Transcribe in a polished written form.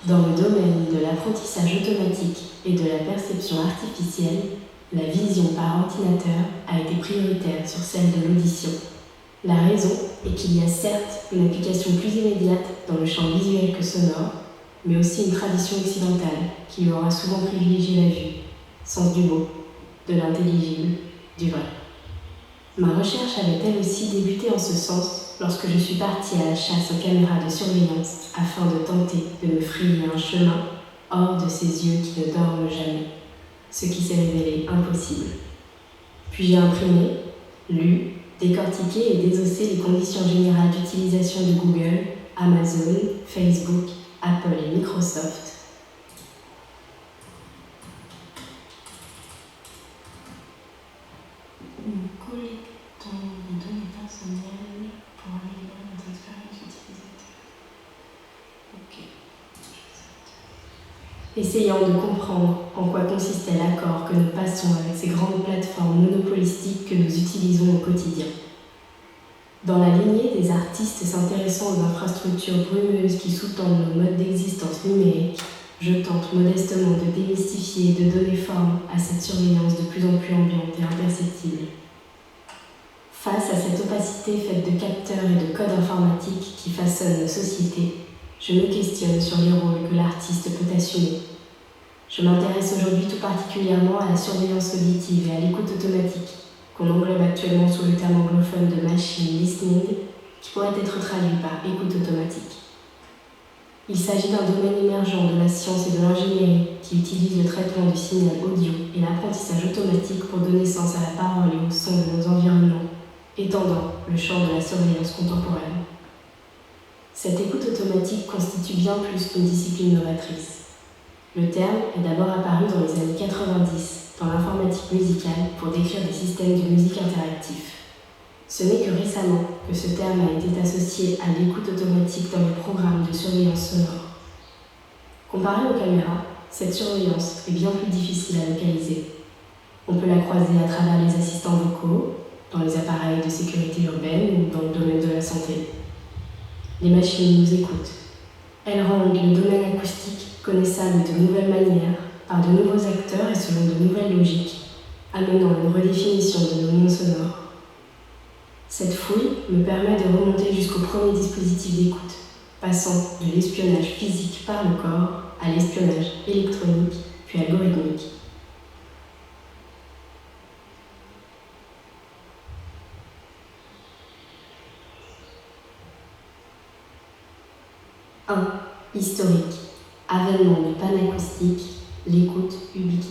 Dans le domaine de l'apprentissage automatique et de la perception artificielle, la vision par ordinateur a été prioritaire sur celle de l'audition. La raison est qu'il y a certes une application plus immédiate dans le champ visuel que sonore, mais aussi une tradition occidentale qui aura souvent privilégié la vue, sens du beau, de l'intelligible, du vrai. Ma recherche avait elle aussi débuté en ce sens lorsque je suis partie à la chasse aux caméras de surveillance afin de tenter de me frayer un chemin hors de ces yeux qui ne dorment jamais, ce qui s'est révélé impossible. Puis j'ai imprimé, lu, décortiqué et désossé les conditions générales d'utilisation de Google, Amazon, Facebook, Apple et Microsoft. Nous collectons les données personnelles pour améliorer notre expérience utilisateur. Ok. Essayant de comprendre en quoi consistait l'accord que nous passons avec ces grandes plateformes monopolistiques que nous utilisons au quotidien. Dans la lignée des artistes s'intéressant aux infrastructures brumeuses qui sous-tendent nos modes d'existence numérique, je tente modestement de démystifier et de donner forme à cette surveillance de plus en plus ambiante et imperceptible. Face à cette opacité faite de capteurs et de codes informatiques qui façonnent nos sociétés, je me questionne sur les rôles que l'artiste peut assumer. Je m'intéresse aujourd'hui tout particulièrement à la surveillance auditive et à l'écoute automatique, qu'on englobe actuellement sous le terme anglophone de machine listening, qui pourrait être traduit par écoute automatique. Il s'agit d'un domaine émergent de la science et de l'ingénierie qui utilise le traitement du signal audio et l'apprentissage automatique pour donner sens à la parole et au son de nos environnements, étendant le champ de la surveillance contemporaine. Cette écoute automatique constitue bien plus qu'une discipline novatrice. Le terme est d'abord apparu dans les années 90 dans l'informatique musicale pour décrire des systèmes de musique interactifs. Ce n'est que récemment que ce terme a été associé à l'écoute automatique dans les programmes de surveillance sonore. Comparée aux caméras, cette surveillance est bien plus difficile à localiser. On peut la croiser à travers les assistants vocaux, dans les appareils de sécurité urbaine ou dans le domaine de la santé. Les machines nous écoutent. Elles rendent le domaine acoustique connaissable de nouvelles manières, par de nouveaux acteurs et selon de nouvelles logiques, amenant une redéfinition de nos mondes sonores. Cette fouille me permet de remonter jusqu'au premier dispositif d'écoute, passant de l'espionnage physique par le corps à l'espionnage électronique puis algorithmique. Historique. Avènement du panacoustique, l'écoute ubiquitaire.